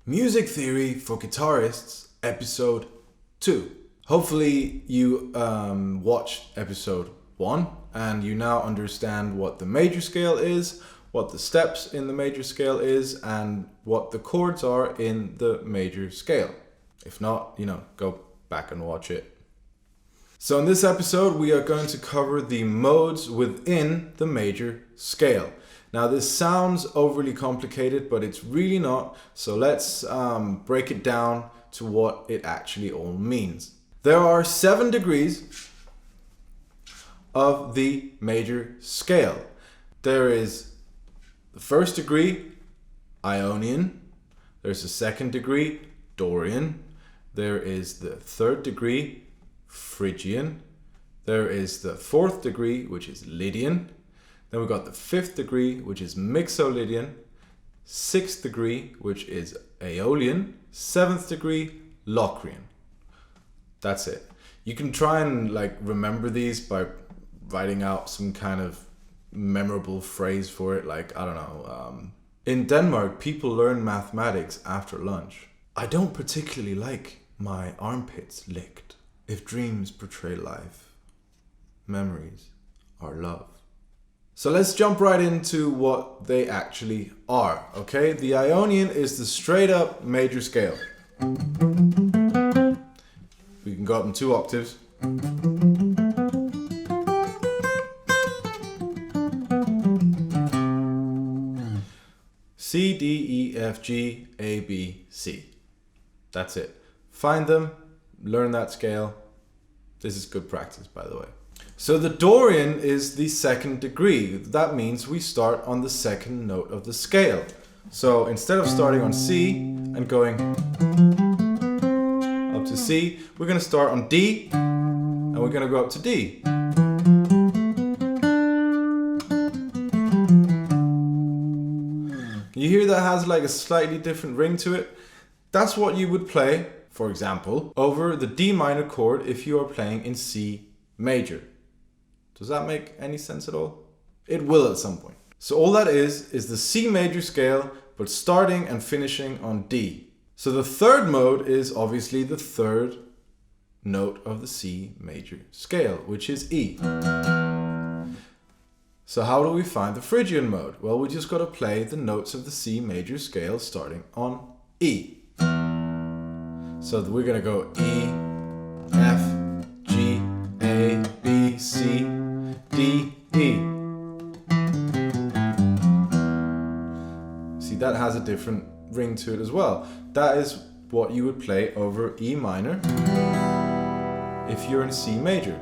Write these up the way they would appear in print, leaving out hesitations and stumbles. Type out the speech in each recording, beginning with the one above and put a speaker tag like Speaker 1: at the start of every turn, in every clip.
Speaker 1: Music Theory for Guitarists, Episode 2. Hopefully you watched Episode 1 and you now understand what the major scale is, what the steps in the major scale is, and what the chords are in the major scale. If not, go back and watch it. So in this episode we are going to cover the modes within the major scale. Now this sounds overly complicated, but it's really not. So let's break it down to what it actually all means. There are 7 degrees of the major scale. There is the first degree, Ionian. There's the second degree, Dorian. There is the third degree, Phrygian. There is the fourth degree, which is Lydian. Then we've got the 5th degree, which is MIXOLYDIAN, 6th degree, which is AEOLIAN, 7th degree, LOCRIAN. That's it. You can try and remember these by writing out some kind of memorable phrase for it, in Denmark, people learn mathematics after lunch. I don't particularly like my armpits licked. If dreams portray life, memories are love. So let's jump right into what they actually are, okay? The Ionian is the straight up major scale. We can go up in 2 octaves. C, D, E, F, G, A, B, C. That's it. Find them, learn that scale. This is good practice, by the way. So the Dorian is the 2nd degree. That means we start on the 2nd note of the scale. So instead of starting on C and going up to C, we're going to start on D and we're going to go up to D. You hear that has a slightly different ring to it? That's what you would play, for example, over the D minor chord if you are playing in C major. Does that make any sense at all? It will at some point. So all that is the C major scale, but starting and finishing on D. So the 3rd mode is obviously the 3rd note of the C major scale, which is E. So how do we find the Phrygian mode? Well, we just got to play the notes of the C major scale starting on E. So we're going to go E, F, G, A, B, C, D, E. See, that has a different ring to it as well. That is what you would play over E minor if you're in C major.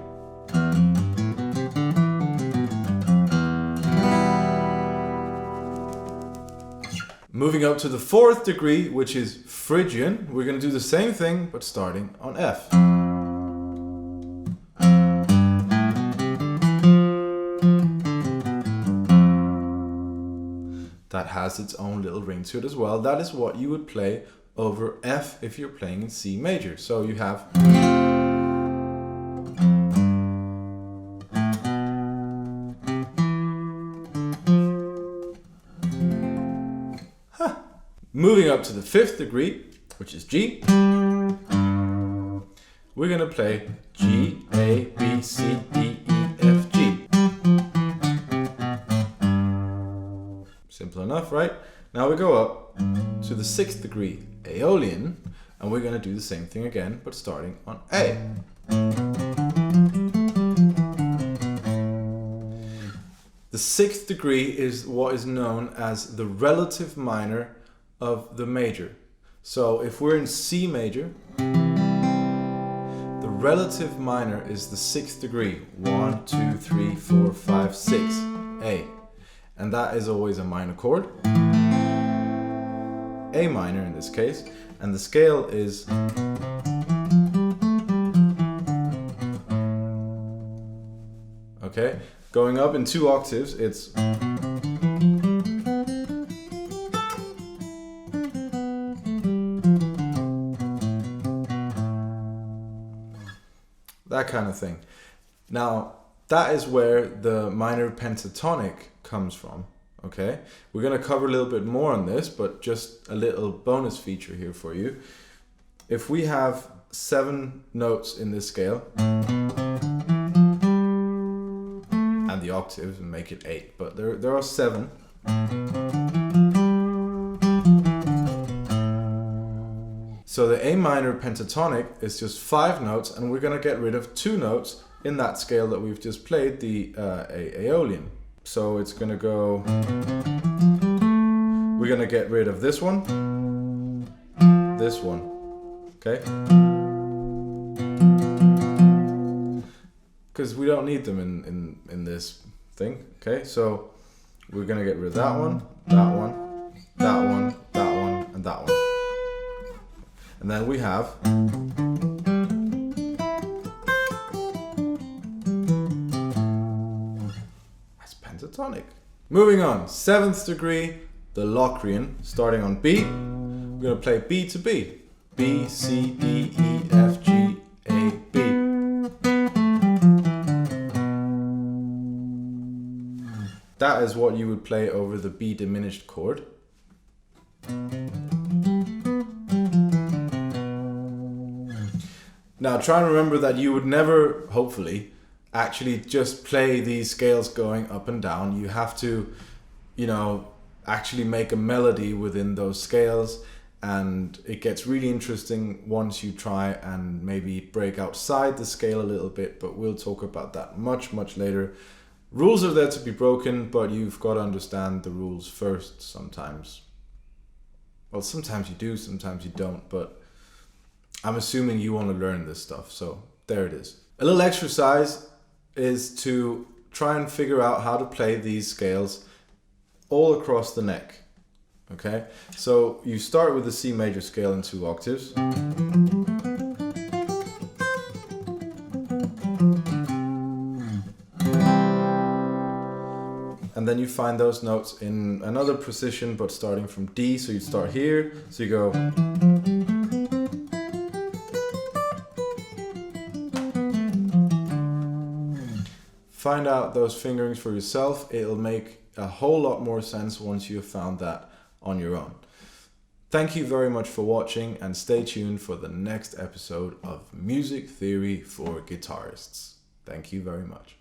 Speaker 1: Moving up to the 4th degree, which is Phrygian, we're going to do the same thing, but starting on F. That has its own little ring to it as well. That is what you would play over F if you're playing in C major. So you have... Moving up to the 5th degree, which is G, we're going to play G, A, B, C, D, E, F, G. Simple enough, right? Now we go up to the 6th degree, AEOLIAN, and we're going to do the same thing again, but starting on A. The 6th degree is what is known as the relative minor of the major. So if we're in C major, the relative minor is the 6th degree. 1, 2, 3, 4, 5, 6, A. And that is always a minor chord. A minor in this case. And the scale is okay. Going up in 2 octaves, it's that kind of thing. Now, that is where the minor pentatonic comes from, Okay, we're going to cover a little bit more on this, but just a little bonus feature here for you. If we have 7 notes in this scale, and the octaves, and make it 8, but there are 7. So the A minor pentatonic is just 5 notes, and we're going to get rid of 2 notes in that scale that we've just played, the AEOLIAN. So it's going to go, we're going to get rid of this one, okay? Because we don't need them in this thing, okay? So we're going to get rid of that one, that one, that one, that one, and that one. And then we have pentatonic. Moving on, 7th degree, the LOCRIAN, starting on B. We're going to play B to B. B, C, D, E, F, G, A, B. That is what you would play over the B diminished chord. Now try and remember that you would never, hopefully, actually just play these scales going up and down. You have to, you know, actually make a melody within those scales, and it gets really interesting once you try and maybe break outside the scale a little bit, but we'll talk about that much later. Rules are there to be broken, but you've got to understand the rules first sometimes. Well, sometimes you do, sometimes you don't, but I'm assuming you want to learn this stuff, so there it is. A little exercise is to try and figure out how to play these scales all across the neck. Okay, so you start with the C major scale in 2 octaves. And then you find those notes in another position, but starting from D. So you start here, so you go. Find out those fingerings for yourself. It'll make a whole lot more sense once you've found that on your own. Thank you very much for watching, and stay tuned for the next episode of Music Theory for Guitarists. Thank you very much.